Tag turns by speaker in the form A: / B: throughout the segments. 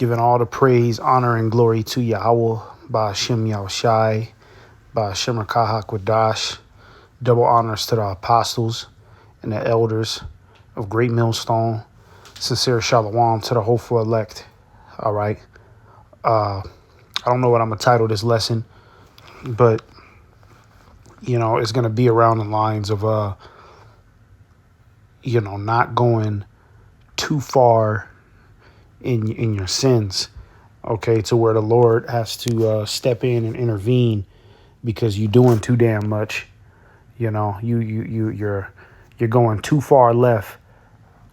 A: Giving all the praise, honor, and glory to Yahweh, Ba'Shem Yahushai, Ba'Shem Rakah Kwadash. Double honors to the apostles and the elders of Great Millstone. Sincere shalom to the hopeful elect. All right. I don't know what I'm going to title this lesson, but, it's going to be around the lines of, not going too far in your sins, okay, to where the Lord has to step in and intervene because you're doing too damn much. You're going too far left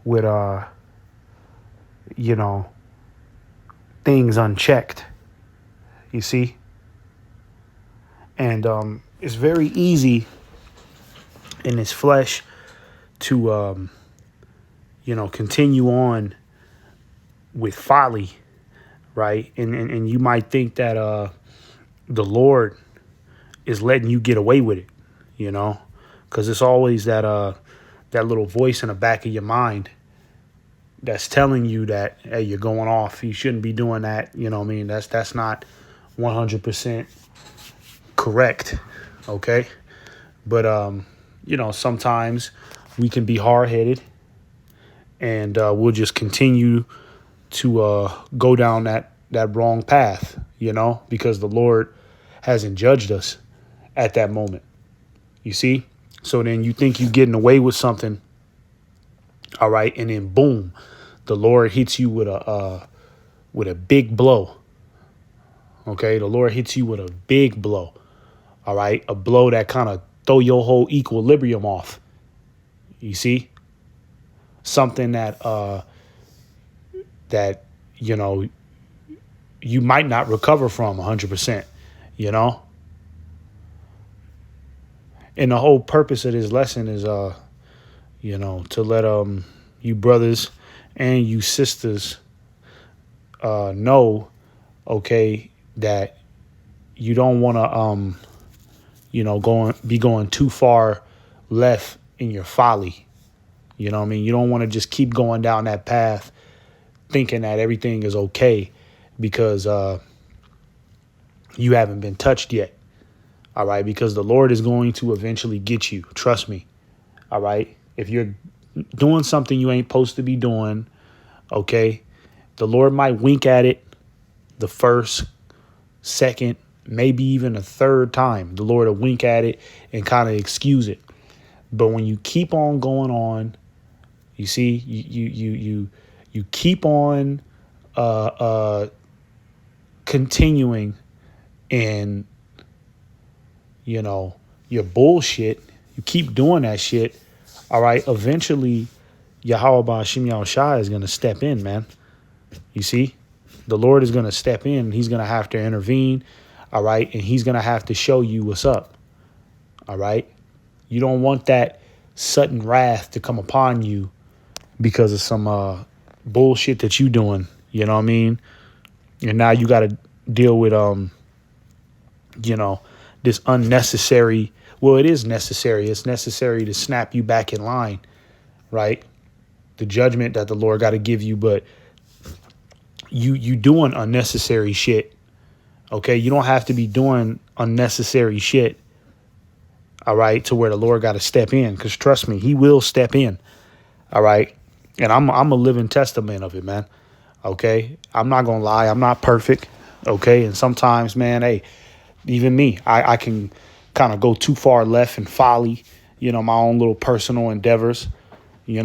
A: with things unchecked. You see? And it's very easy in this flesh to continue on with folly, right? And you might think that the Lord is letting you get away with it, because it's always that little voice in the back of your mind that's telling you that, hey, you're going off. You shouldn't be doing that. That's not 100% correct, okay? But sometimes we can be hard-headed, and we'll just continue to go down that wrong path, because the Lord hasn't judged us at that moment. You see? So then you think you're getting away with something, all right, and then boom, the Lord hits you with a big blow. Okay, the Lord hits you with a big blow, all right, a blow that kind of throw your whole equilibrium off. You see? Something that you might not recover from 100%, And the whole purpose of this lesson is, to let you brothers and you sisters know, okay, that you don't want to, be going too far left in your folly. You know what I mean? You don't want to just keep going down that path thinking that everything is okay because you haven't been touched yet. All right, because the Lord is going to eventually get you. Trust me. All right. If you're doing something you ain't supposed to be doing, okay, the Lord might wink at it the first, second, maybe even a third time. The Lord will wink at it and kind of excuse it. But when you keep on going on, you see, you keep on continuing in your bullshit, you keep doing that shit, all right, eventually Yahweh Ba'Shem Yahushai is going to step in, man. You see? The Lord is going to step in. He's going to have to intervene, all right, and he's going to have to show you what's up, all right? You don't want that sudden wrath to come upon you because of some bullshit that you doing, you know what I mean? And now you got to deal with, this unnecessary, well, it is necessary. It's necessary to snap you back in line, right? The judgment that the Lord got to give you, but you doing unnecessary shit, okay? You don't have to be doing unnecessary shit, all right, to where the Lord got to step in, because trust me, he will step in, all right? And I'm a living testament of it, man, okay? I'm not going to lie. I'm not perfect, okay? And sometimes, man, hey, even me, I can kind of go too far left and folly, my own little personal endeavors, and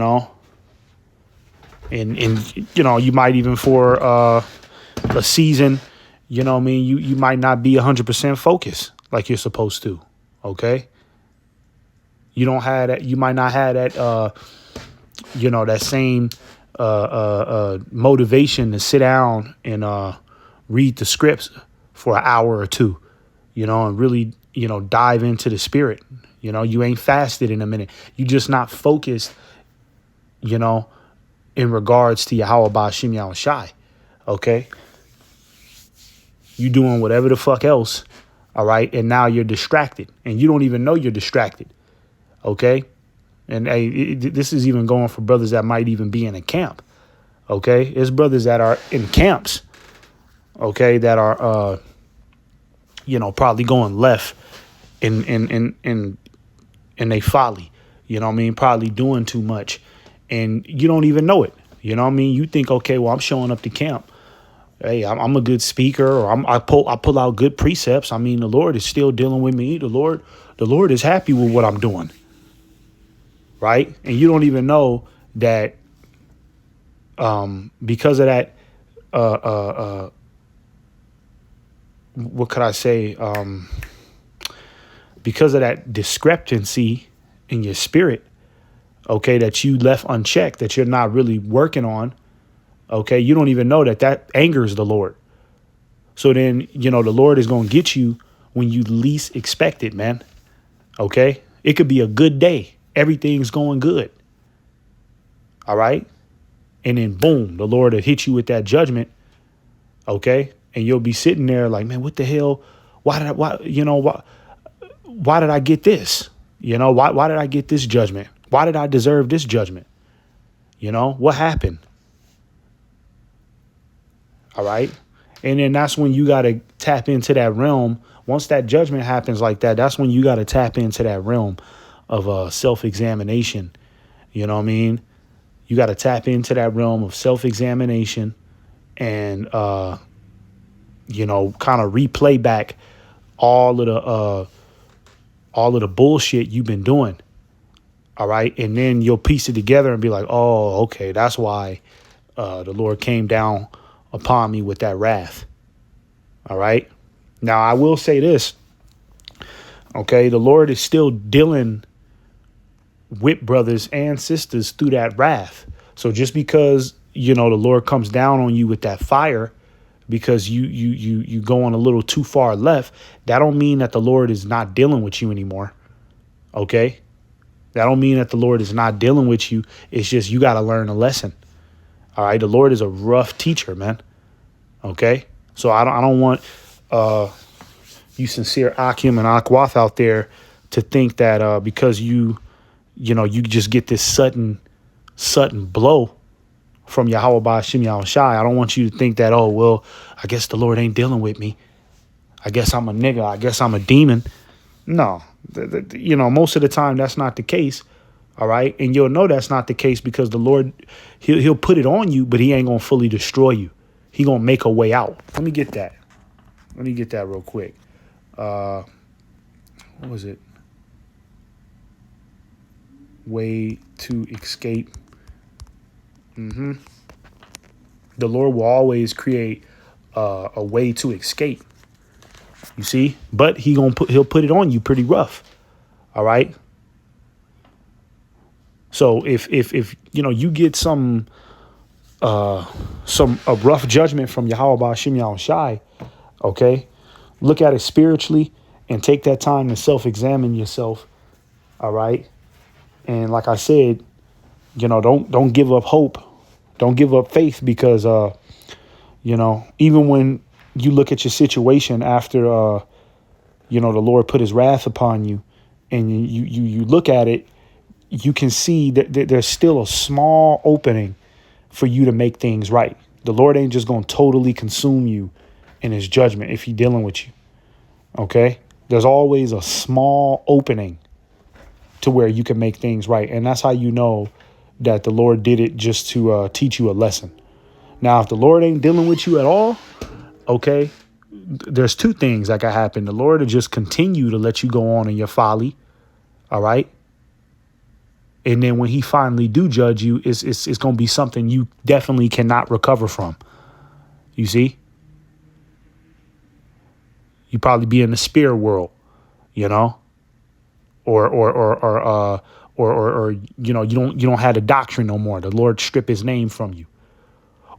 A: you might even for a season, you might not be 100% focused like you're supposed to, okay? You don't have that, you might not have that, that same motivation to sit down and read the scripts for an hour or two, and really, dive into the spirit. You ain't fasted in a minute. You just not focused, in regards to Yahweh Ba'Shem Yahushai. Okay. You doing whatever the fuck else. All right. And now you're distracted and you don't even know you're distracted. Okay. And hey, this is even going for brothers that might even be in a camp. Okay. There's brothers that are in camps. okay, that are, probably going left in they folly. You know what I mean? Probably doing too much, and you don't even know it. You know what I mean? You think, okay, well, I'm showing up to camp. Hey, I'm a good speaker, or I pull out good precepts. I mean, the Lord is still dealing with me. The Lord is happy with what I'm doing, right? And you don't even know that, because of that, what could I say? Because of that discrepancy in your spirit, okay, that you left unchecked, that you're not really working on, okay, you don't even know that angers the Lord. So then, the Lord is going to get you when you least expect it, man. Okay, it could be a good day. Everything's going good. All right. And then boom, the Lord will hit you with that judgment. Okay. And you'll be sitting there like, man, what the hell? Why did I get this? Why did I get this judgment? Why did I deserve this judgment? What happened? All right. And then that's when you got to tap into that realm. Once that judgment happens like that, that's when you got to tap into that realm of self-examination. You know what I mean? You got to tap into that realm of self-examination and, kind of replay back all of the bullshit you've been doing. All right. And then you'll piece it together and be like, oh, okay, that's why the Lord came down upon me with that wrath. All right. Now, I will say this. Okay. The Lord is still dealing with brothers and sisters through that wrath. So just because, the Lord comes down on you with that fire because you going a little too far left, that don't mean that the Lord is not dealing with you anymore. Okay. That don't mean that the Lord is not dealing with you. It's just you got to learn a lesson. All right. The Lord is a rough teacher, man. OK, so I don't want you sincere Akim and Akwath out there to think that because you just get this sudden blow from Yahweh Ba'Shem Yahweh Shai. I don't want you to think that, oh, well, I guess the Lord ain't dealing with me. I guess I'm a nigga. I guess I'm a demon. No, most of the time that's not the case. All right. And you'll know that's not the case because the Lord, he'll put it on you, but he ain't going to fully destroy you. He going to make a way out. Let me get that real quick. What was it? Way to escape. The Lord will always create a way to escape. You see, but he'll put it on you pretty rough. All right. So if you get a rough judgment from Yahweh Ba'Shem Yahweh Shai, okay, look at it spiritually and take that time to self-examine yourself. All right. And like I said, don't give up hope. Don't give up faith because, even when you look at your situation after, the Lord put his wrath upon you and you look at it, you can see that there's still a small opening for you to make things right. The Lord ain't just going to totally consume you in his judgment if he's dealing with you. Okay. There's always a small opening to where you can make things right. And that's how you know that the Lord did it just to teach you a lesson. Now, if the Lord ain't dealing with you at all, okay, there's two things that can happen. The Lord will just continue to let you go on in your folly. All right. And then when he finally do judge you, it's going to be something you definitely cannot recover from. You see? You probably be in the spirit world, or you don't have the doctrine no more. The Lord strip his name from you.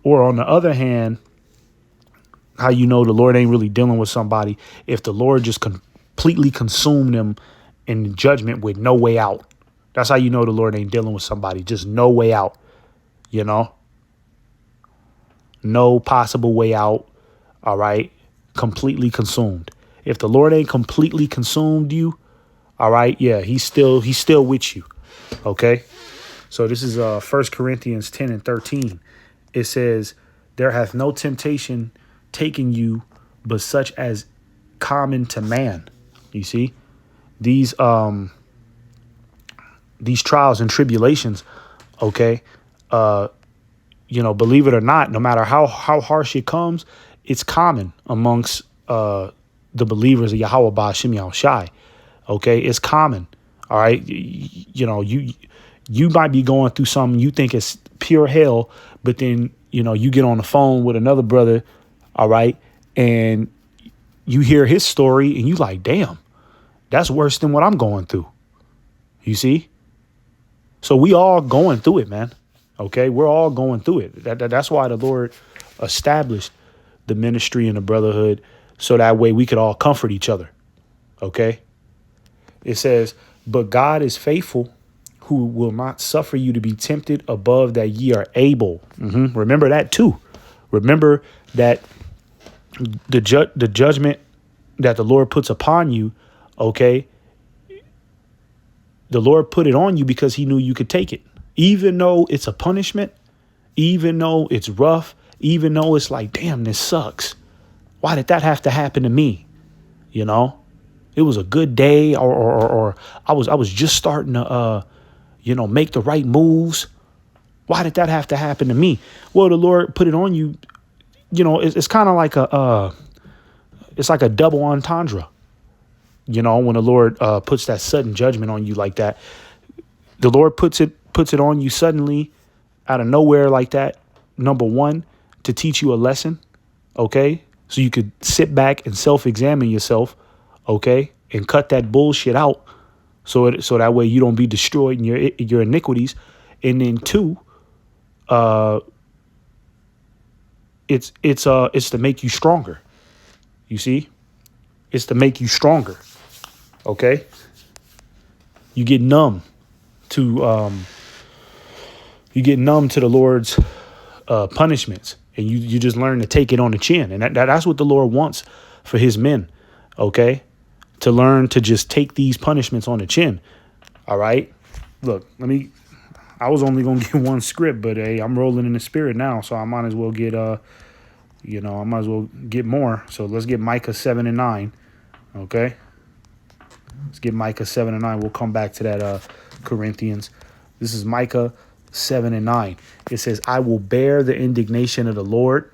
A: Or on the other hand, how the Lord ain't really dealing with somebody if the Lord just completely consumed them in judgment with no way out. That's how the Lord ain't dealing with somebody. Just no way out, no possible way out. All right. Completely consumed. If the Lord ain't completely consumed you, all right. Yeah, he's still with you. OK, so this is 1 Corinthians 10 and 13. It says, there hath no temptation taken you, but such as common to man. You see, these trials and tribulations, okay, believe it or not, no matter how harsh it comes, it's common amongst the believers of Yahweh Ba'ashim Yahushai. Okay, it's common. All right, you might be going through something you think is pure hell, but then you get on the phone with another brother, all right, and you hear his story and you like, damn, that's worse than what I'm going through. You see? So we all going through it, man. Okay, we're all going through it. That's why the Lord established the ministry and the brotherhood, so that way we could all comfort each other. Okay? It says, but God is faithful, who will not suffer you to be tempted above that ye are able. Remember that too. Remember that the judgment that the Lord puts upon you, okay, the Lord put it on you because he knew you could take it. Even though it's a punishment, even though it's rough, even though it's like, damn, this sucks. Why did that have to happen to me? It was a good day, or I was just starting to, make the right moves. Why did that have to happen to me? Well, the Lord put it on you. It's kind of like it's like a double entendre. When the Lord puts that sudden judgment on you like that, the Lord puts it on you suddenly out of nowhere like that. Number one, to teach you a lesson. Okay. So you could sit back and self-examine yourself. Okay. And cut that bullshit out. So that way you don't be destroyed in your iniquities. And then two, it's to make you stronger. You see, it's to make you stronger. Okay. You get numb to the Lord's punishments, and you just learn to take it on the chin. And that's what the Lord wants for his men. Okay. To learn to just take these punishments on the chin. All right. Look, I was only going to get one script, but hey, I'm rolling in the spirit now. So I might as well get, more. So let's get Micah 7:9. Okay. Let's get Micah 7:9. We'll come back to that, Corinthians. This is Micah 7:9. It says, I will bear the indignation of the Lord.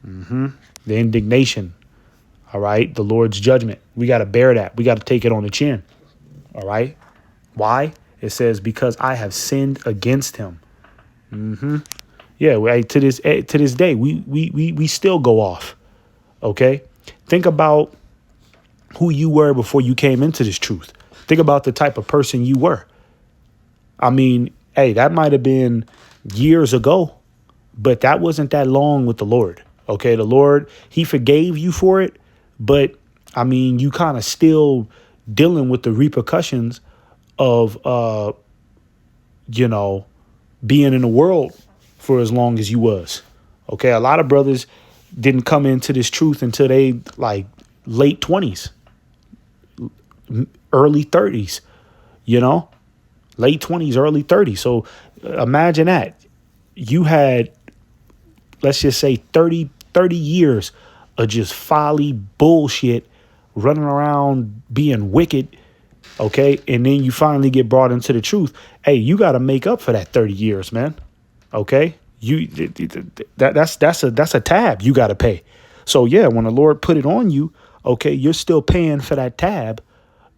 A: The indignation. All right. The Lord's judgment. We got to bear that. We got to take it on the chin. All right. Why? It says, because I have sinned against him. Yeah. To this day, we still go off. Okay. Think about who you were before you came into this truth. Think about the type of person you were. I mean, hey, that might have been years ago, but that wasn't that long with the Lord. Okay. The Lord, he forgave you for it. But I mean, you kind of still dealing with the repercussions of, being in the world for as long as you was. Okay. A lot of brothers didn't come into this truth until they like late 20s, early 30s, late 20s, early 30s. So imagine that you had, let's just say 30 years of just folly, bullshit, running around being wicked. Okay. And then you finally get brought into the truth. Hey, you got to make up for that 30 years, man. Okay. That's a tab you got to pay. So yeah, when the Lord put it on you, okay, you're still paying for that tab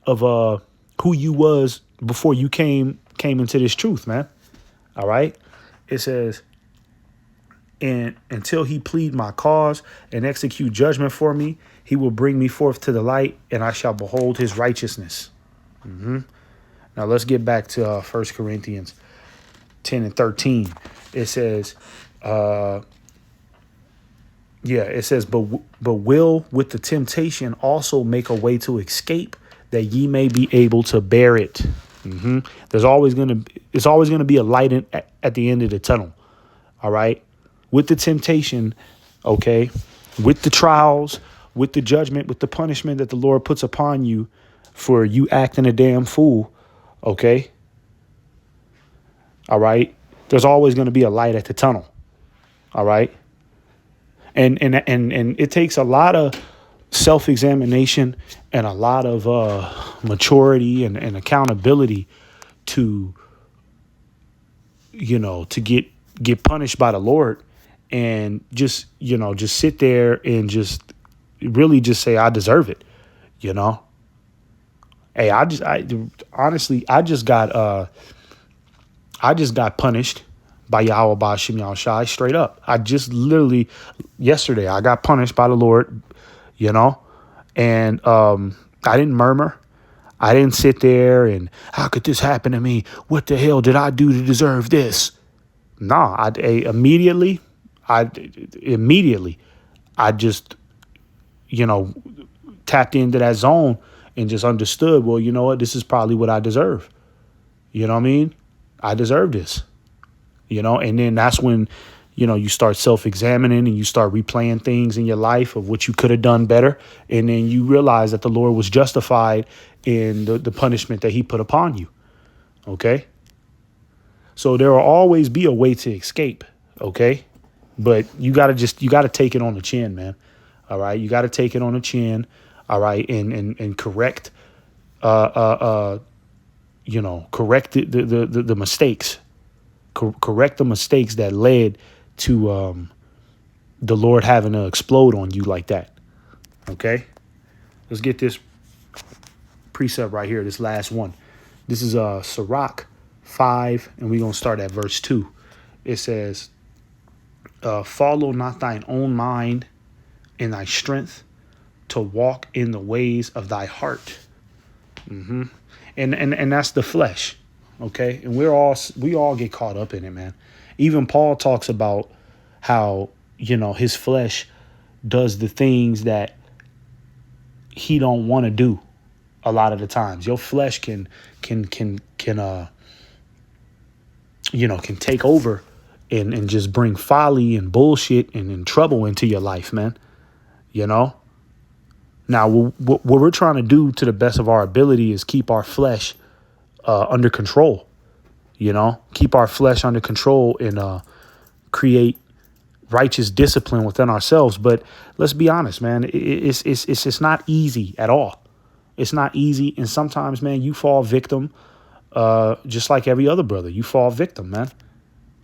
A: of who you was before you came into this truth, man. All right. It says, and until he plead my cause and execute judgment for me, he will bring me forth to the light, and I shall behold his righteousness. Now let's get back to 1 Corinthians 10:13. It says, it says, but will with the temptation also make a way to escape, that ye may be able to bear it. It's always going to be a light at the end of the tunnel. All right. With the temptation, okay, with the trials, with the judgment, with the punishment that the Lord puts upon you for you acting a damn fool, okay? All right? There's always going to be a light at the tunnel, all right? And it takes a lot of self-examination and a lot of maturity and accountability to, to get punished by the Lord, and just sit there and just really just say, I deserve it. Hey, I just got punished by Yahweh Ba'Shem Yahushai straight up. I just literally yesterday I got punished by the Lord, and I didn't murmur. I didn't sit there and, how could this happen to me? What the hell did I do to deserve this? Nah, immediately I just, tapped into that zone and just understood, well, you know what? This is probably what I deserve. You know what I mean? I deserve this, and then that's when, you start self-examining and you start replaying things in your life of what you could have done better. And then you realize that the Lord was justified in the punishment that he put upon you. Okay. So there will always be a way to escape. Okay. But you got to take it on the chin, man. All right. You got to take it on the chin. All right. And correct, correct the mistakes, correct the mistakes that led to, the Lord having to explode on you like that. Okay. Let's get this precept right here. This last one. This is Sirach 5, and we're going to start at verse 2. It says, follow not thine own mind and thy strength to walk in the ways of thy heart. And that's the flesh. Okay. And we all get caught up in it, man. Even Paul talks about how, his flesh does the things that he don't want to do a lot of the times. Your flesh can take over and just bring folly and bullshit and trouble into your life, man. Now, what we're trying to do to the best of our ability is keep our flesh under control, keep our flesh under control and create righteous discipline within ourselves. But let's be honest, man, it's not easy at all. It's not easy. And sometimes, man, you fall victim, just like every other brother. You fall victim, man.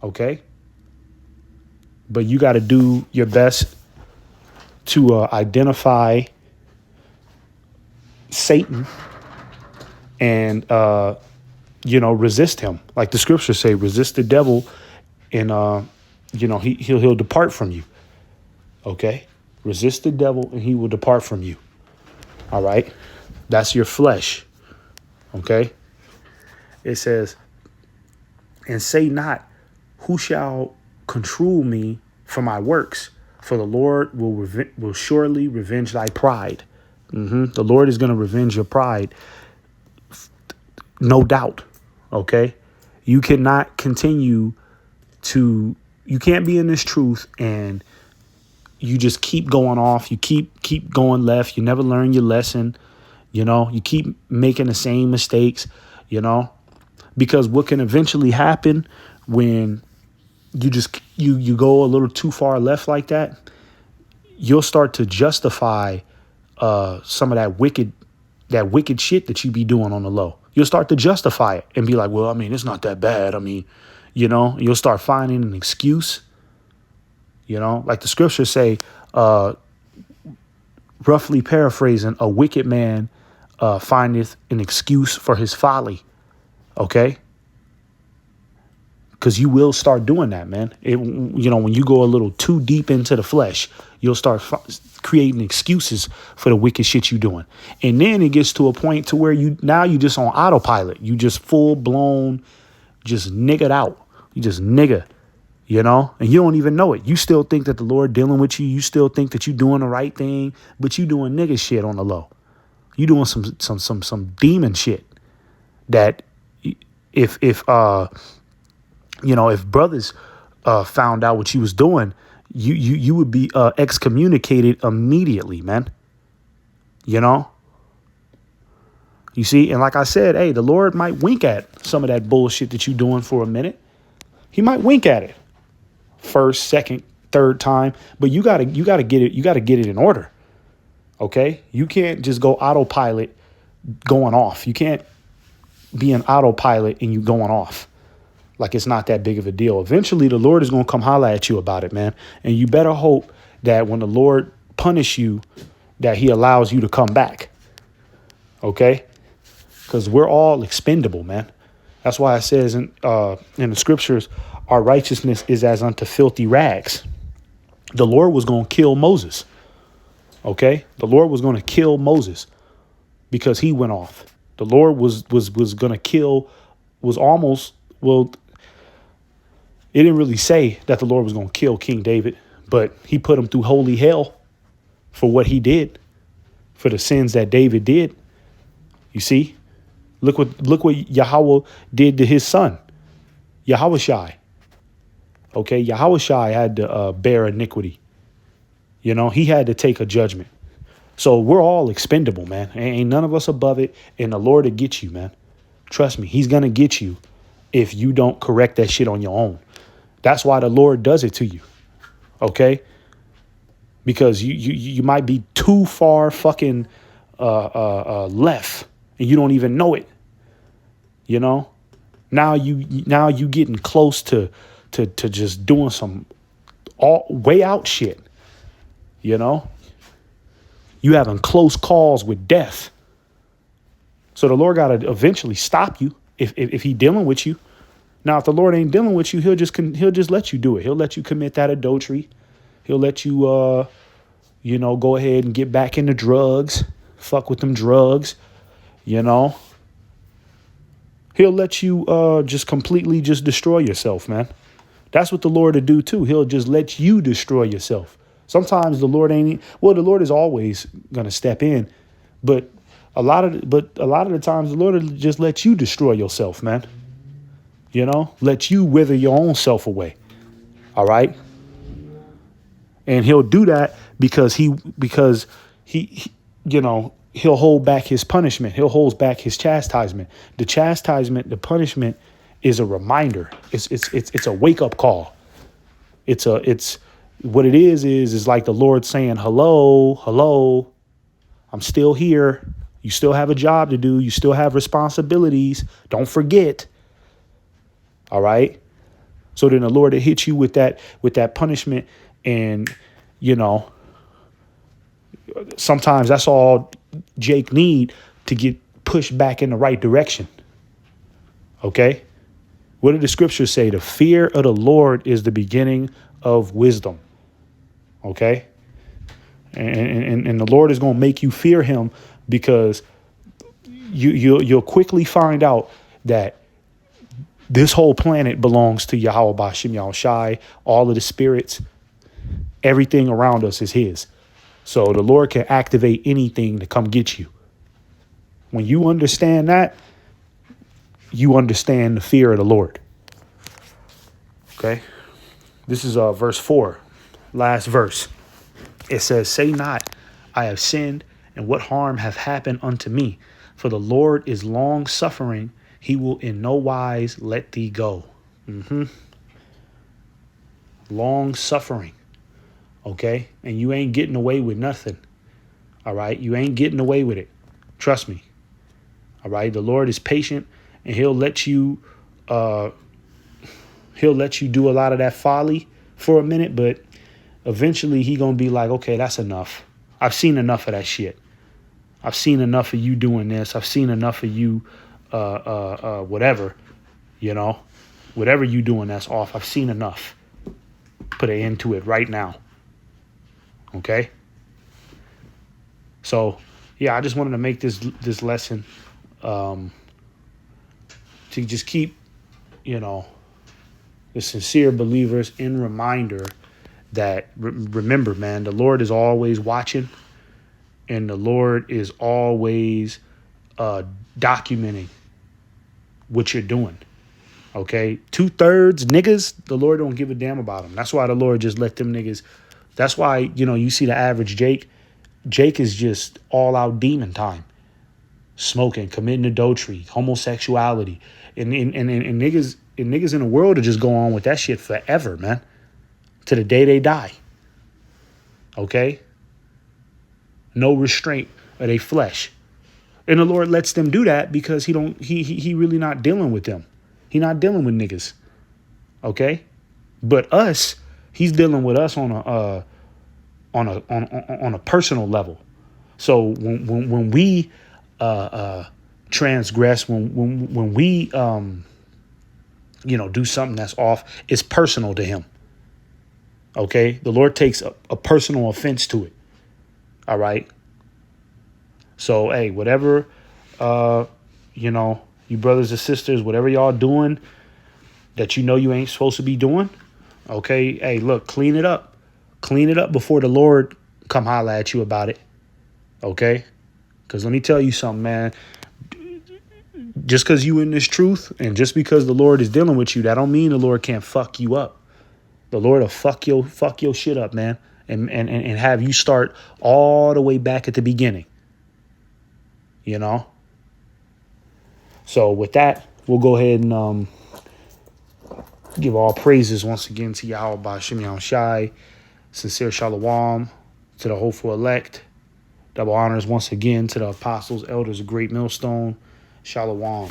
A: Okay. But you got to do your best to identify Satan and, resist him. Like the scriptures say, resist the devil and, he'll depart from you. Okay. Resist the devil and he will depart from you. All right. That's your flesh. Okay. It says, and say not, who shall control me for my works? For the Lord will surely revenge thy pride. The Lord is going to revenge your pride. No doubt. Okay. You cannot continue you can't be in this truth and you just keep going off. You keep going left. You never learn your lesson. You keep making the same mistakes, because what can eventually happen when you go a little too far left like that, you'll start to justify some of that wicked shit that you be doing on the low. You'll start to justify it and be like, well, I mean, it's not that bad. I mean, you'll start finding an excuse, like the scriptures say, roughly paraphrasing, a wicked man findeth an excuse for his folly. Okay. Because you will start doing that, man. When you go a little too deep into the flesh, you'll start creating excuses for the wicked shit you're doing. And then it gets to a point to where you just on autopilot. You just full blown, just niggered out. You just nigga, and you don't even know it. You still think that the Lord dealing with you. You still think that you're doing the right thing, but you doing nigga shit on the low. You doing some demon shit that if brothers found out what you was doing, you would be excommunicated immediately, man. You see, and like I said, hey, the Lord might wink at some of that bullshit that you doing for a minute. He might wink at it. First, second, third time, but you gotta get it. You gotta get it in order. Okay. You can't just go autopilot going off. You can't be an autopilot and you going off like it's not that big of a deal. Eventually the Lord is going to come holler at you about it, man. And you better hope that when the Lord punish you, that he allows you to come back. Okay. Because we're all expendable, man. That's why it says in the scriptures, our righteousness is as unto filthy rags. The Lord was going to kill Moses. Okay. The Lord was going to kill Moses because he went off. The Lord was going to kill, was almost, well, it didn't really say that the Lord was going to kill King David, but he put him through holy hell for what he did, for the sins that David did. You see, look what Yahweh did to his son, Yahushai. Okay, Yahushai had to bear iniquity. You know, he had to take a judgment. So we're all expendable, man. Ain't none of us above it. And the Lord will get you, man. Trust me, he's going to get you if you don't correct that shit on your own. That's why the Lord does it to you. Okay? Because you might be too far fucking left and you don't even know it. You know? Now you getting close to just doing some all way out shit. You know? You having close calls with death. So the Lord got to eventually stop you if he dealing with you. Now, if the Lord ain't dealing with you, he'll just let you do it. He'll let you commit that adultery. He'll let you, go ahead and get back into drugs, fuck with them drugs, you know. He'll let you just completely just destroy yourself, man. That's what the Lord will do too. He'll just let you destroy yourself. Sometimes the Lord the Lord is always going to step in, but a lot of the times the Lord will just let you destroy yourself, man. You know, let you wither your own self away. All right. And he'll do that because he he'll hold back his punishment. He'll hold back his chastisement. The punishment is a reminder. It's a wake up call. It's what it is like the Lord saying, hello, I'm still here. You still have a job to do. You still have responsibilities. Don't forget. All right. So then the Lord will hit you with that punishment. And, you know, sometimes that's all Jake need to get pushed back in the right direction. OK, what did the scriptures say? The fear of the Lord is the beginning of wisdom. OK, and the Lord is going to make you fear him because you'll quickly find out that this whole planet belongs to Yahweh Ba'Shem Yahushai. All of the spirits, everything around us is his. So the Lord can activate anything to come get you. When you understand that, you understand the fear of the Lord. Okay. This is verse 4, last verse. It says, say not, I have sinned, and what harm hath happened unto me? For the Lord is long suffering. He will in no wise let thee go. Long suffering. Okay. And you ain't getting away with nothing. All right. You ain't getting away with it. Trust me. All right. The Lord is patient and he'll let you do a lot of that folly for a minute, but eventually he going to be like, okay, that's enough. I've seen enough of that shit. I've seen enough of you doing this. I've seen enough of you whatever, you know, whatever you doing that's off. I've seen enough. Put an end to it right now. Okay. So, yeah, I just wanted to make this lesson to just keep, you know, the sincere believers in reminder that remember, man, the Lord is always watching and the Lord is always documenting what you're doing. Okay. 2/3 niggas, the Lord don't give a damn about them. That's why the Lord just let them niggas. That's why, you know, you see the average Jake is just all out demon time, smoking, committing adultery, homosexuality, and niggas in the world to just go on with that shit forever, man. to the day they die. Okay? No restraint of their flesh. And the Lord lets them do that because he really not dealing with them. He not dealing with niggas. Okay? But us, he's dealing with us on a personal level. So when we transgress, when we do something that's off, it's personal to him. Okay? The Lord takes a personal offense to it. All right? So, hey, whatever, you brothers and sisters, whatever y'all doing that you ain't supposed to be doing, okay, hey, look, clean it up. Clean it up before the Lord come holler at you about it, okay? Because let me tell you something, man. Just because you in this truth and just because the Lord is dealing with you, that don't mean the Lord can't fuck you up. The Lord will fuck your shit up, man, and have you start all the way back at the beginning. So with that, we'll go ahead and give all praises once again to Yahweh Ba'Shem Yahushai. Sincere shalom to the hopeful elect. Double honors once again to the apostles, elders of Great Millstone. Shalom.